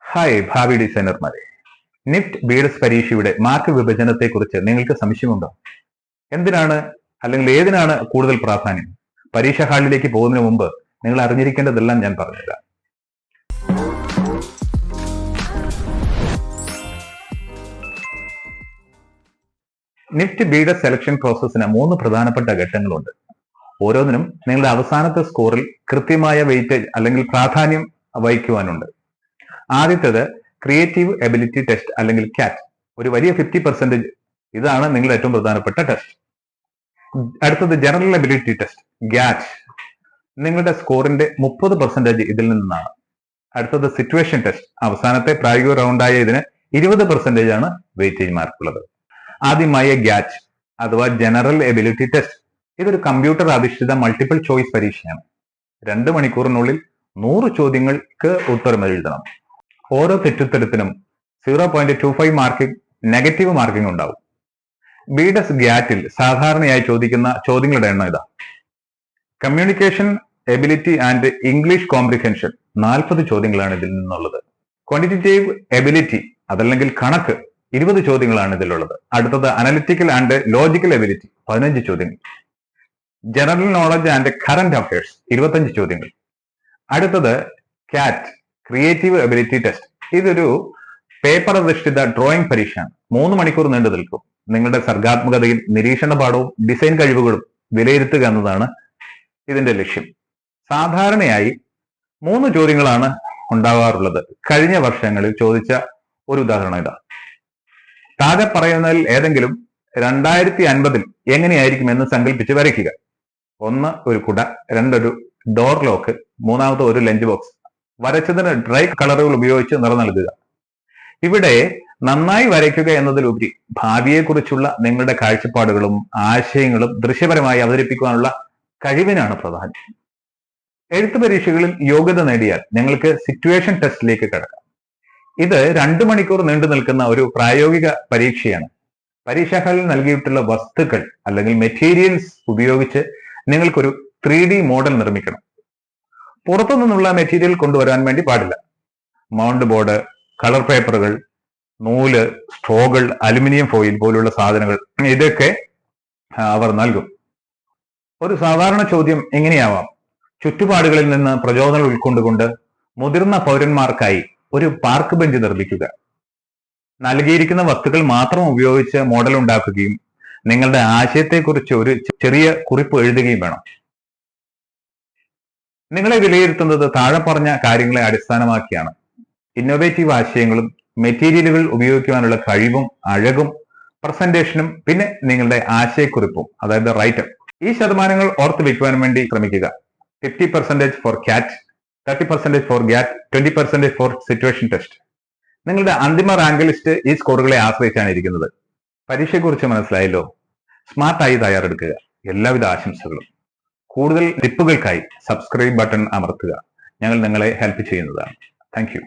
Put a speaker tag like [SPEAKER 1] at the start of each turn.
[SPEAKER 1] Hi ഭാവി ഡിസൈനർമാരെ. NEFT ബിഎഡ്എസ് പരീക്ഷയുടെ mark വിഭജനത്തെക്കുറിച്ച് നിങ്ങൾക്ക് സംശയമുണ്ടോ? എന്തിനാണ് അല്ലെങ്കിൽ ഏതിനാണ് കൂടുതൽ പ്രാധാന്യം? പരീക്ഷാ ഹാളിലേക്ക് പോകുന്നതിന് മുമ്പ് നിങ്ങൾ അറിഞ്ഞിരിക്കേണ്ടതെല്ലാം ഞാൻ പറഞ്ഞുതരാം. നിഫ്റ്റ് ബിഎഡ്എസ് സെലക്ഷൻ പ്രോസസ്സിന് 3 പ്രധാനപ്പെട്ട ഘട്ടങ്ങളുണ്ട്. ഓരോന്നിനും നിങ്ങളുടെ അവസാനത്തെ സ്കോറിൽ കൃത്യമായ വെയിറ്റേജ് അല്ലെങ്കിൽ പ്രാധാന്യം വഹിക്കുവാനുണ്ട്. ആദ്യത്തേത് ക്രിയേറ്റീവ് എബിലിറ്റി ടെസ്റ്റ് അല്ലെങ്കിൽ കാറ്റ്, ഒരു വലിയ 50%. ഇതാണ് നിങ്ങളുടെ ഏറ്റവും പ്രധാനപ്പെട്ട ടെസ്റ്റ്. അടുത്തത് ജനറൽ എബിലിറ്റി ടെസ്റ്റ് ഗാറ്റ്, നിങ്ങളുടെ സ്കോറിന്റെ 30% ഇതിൽ നിന്നാണ്. അടുത്തത് സിറ്റുവേഷൻ ടെസ്റ്റ്, അവസാനത്തെ പ്രായോഗിക റൗണ്ടായ ഇതിന് 20% ആണ് വെയിറ്റേജ് മാർക്ക് ഉള്ളത്. ആദ്യമായ ഗാറ്റ് അഥവാ ജനറൽ എബിലിറ്റി ടെസ്റ്റ്, ഇതൊരു കമ്പ്യൂട്ടർ അധിഷ്ഠിത മൾട്ടിപ്പിൾ ചോയ്സ് പരീക്ഷയാണ്. 2 മണിക്കൂറിനുള്ളിൽ 100 ചോദ്യങ്ങൾക്ക് ഉത്തരം എഴുതണം. ഓരോ തെറ്റുത്തരത്തിനും 0.25 മാർക്കിംഗ് നെഗറ്റീവ് മാർക്കിംഗ് ഉണ്ടാവും. ബിഎഡ്എസ് ഗാറ്റിൽ സാധാരണയായി ചോദിക്കുന്ന ചോദ്യങ്ങളുടെ എണ്ണം ഇതാ. Communication ability and English comprehension 40 ചോദ്യങ്ങളാണ് ഇതിൽ നിന്നുള്ളത്. ക്വാണ്ടിറ്റേറ്റീവ് എബിലിറ്റി അതല്ലെങ്കിൽ കണക്ക് 20 ചോദ്യങ്ങളാണ് ഇതിലുള്ളത്. അടുത്തത് അനലിറ്റിക്കൽ ആൻഡ് ലോജിക്കൽ എബിലിറ്റി 15 ചോദ്യങ്ങൾ. General knowledge and current affairs 25 ചോദ്യങ്ങൾ. അടുത്തത് കാറ്റ് ക്രിയേറ്റീവ് എബിലിറ്റി ടെസ്റ്റ്, ഇതൊരു പേപ്പർ അധിഷ്ഠിത ഡ്രോയിങ് പരീക്ഷയാണ്. 3 മണിക്കൂർ നീണ്ടു നിൽക്കും. നിങ്ങളുടെ സർഗാത്മകതയും നിരീക്ഷണ പാഠവും ഡിസൈൻ കഴിവുകളും വിലയിരുത്തുക എന്നതാണ് ഇതിന്റെ ലക്ഷ്യം. സാധാരണയായി 3 ചോദ്യങ്ങളാണ് ഉണ്ടാകാറുള്ളത്. കഴിഞ്ഞ വർഷങ്ങളിൽ ചോദിച്ച ഒരു ഉദാഹരണം ഇതാ. താഴെ പറയുന്നതിൽ ഏതെങ്കിലും 2050 എങ്ങനെയായിരിക്കും എന്ന് സങ്കല്പിച്ച് വരയ്ക്കുക. 1 ഒരു കുട, 2 ഒരു ഡോർ ലോക്ക്, 3 ഒരു ലഞ്ച് ബോക്സ്. വരച്ചതിന് ഡ്രൈ കളറുകൾ ഉപയോഗിച്ച് നിറം നൽകുക. ഇവിടെ നന്നായി വരയ്ക്കുക എന്നതിലുപരി ഭാവിയെക്കുറിച്ചുള്ള നിങ്ങളുടെ കാഴ്ചപ്പാടുകളും ആശയങ്ങളും ദൃശ്യപരമായി അവതരിപ്പിക്കുവാനുള്ള കഴിവിനാണ് പ്രാധാന്യം. എഴുത്ത് പരീക്ഷകളിൽ യോഗ്യത നേടിയാൽ നിങ്ങൾക്ക് സിറ്റുവേഷൻ ടെസ്റ്റിലേക്ക് കടക്കാം. ഇത് 2 മണിക്കൂർ നീണ്ടു നിൽക്കുന്ന ഒരു പ്രായോഗിക പരീക്ഷയാണ്. പരീക്ഷാ ഹാളിൽ നൽകിയിട്ടുള്ള വസ്തുക്കൾ അല്ലെങ്കിൽ മെറ്റീരിയൽസ് ഉപയോഗിച്ച് നിങ്ങൾക്കൊരു 3D മോഡൽ നിർമ്മിക്കണം. പുറത്തു നിന്നുള്ള മെറ്റീരിയൽ കൊണ്ടുവരാൻ വേണ്ടി പാടില്ല. മൗണ്ട് ബോർഡ്, കളർ പേപ്പറുകൾ, നൂല്, സ്ട്രോകൾ, അലുമിനിയം ഫോയിൽ പോലുള്ള സാധനങ്ങൾ ഇതൊക്കെ അവർ നൽകും. ഒരു സാധാരണ ചോദ്യം എങ്ങനെയാവാം? ചുറ്റുപാടുകളിൽ നിന്ന് പ്രചോദനം ഉൾക്കൊണ്ടുകൊണ്ട് മുതിർന്ന പൗരന്മാർക്കായി ഒരു പാർക്ക് ബെഞ്ച് നിർമ്മിക്കുക. നൽകിയിരിക്കുന്ന വസ്തുക്കൾ മാത്രം ഉപയോഗിച്ച് മോഡൽ ഉണ്ടാക്കുകയും നിങ്ങളുടെ ആശയത്തെക്കുറിച്ച് ഒരു ചെറിയ കുറിപ്പ് എഴുതുകയും വേണം. നിങ്ങളെ വിലയിരുത്തുന്നത് താഴെ പറഞ്ഞ കാര്യങ്ങളെ അടിസ്ഥാനമാക്കിയാണ്. ഇന്നോവേറ്റീവ് ആശയങ്ങളും മെറ്റീരിയലുകൾ ഉപയോഗിക്കുവാനുള്ള കഴിവും അഴകും പ്രസന്റേഷനും പിന്നെ നിങ്ങളുടെ ആശയക്കുറിപ്പും അതായത് റൈറ്റപ്പ്. ഈ ശതമാനങ്ങൾ ഓർത്ത് വയ്ക്കുവാൻ വേണ്ടി ശ്രമിക്കുക. 50% for CAT, 30% for GAT, 20% for situation test. നിങ്ങളുടെ അന്തിമ റാങ്ക് ലിസ്റ്റ് ഈ സ്കോറുകളെ ആശ്രയിച്ചാണ് ഇരിക്കുന്നത്. പരീക്ഷയെക്കുറിച്ച് മനസ്സിലായല്ലോ. സ്മാർട്ടായി തയ്യാറെടുക്കുക. എല്ലാവിധ ആശംസകളും. കൂടുതൽ ടിപ്പുകൾക്കായി സബ്സ്ക്രൈബ് ബട്ടൺ അമർത്തുക. ഞങ്ങൾ നിങ്ങളെ ഹെൽപ്പ് ചെയ്യുന്നതാണ്. Thank you.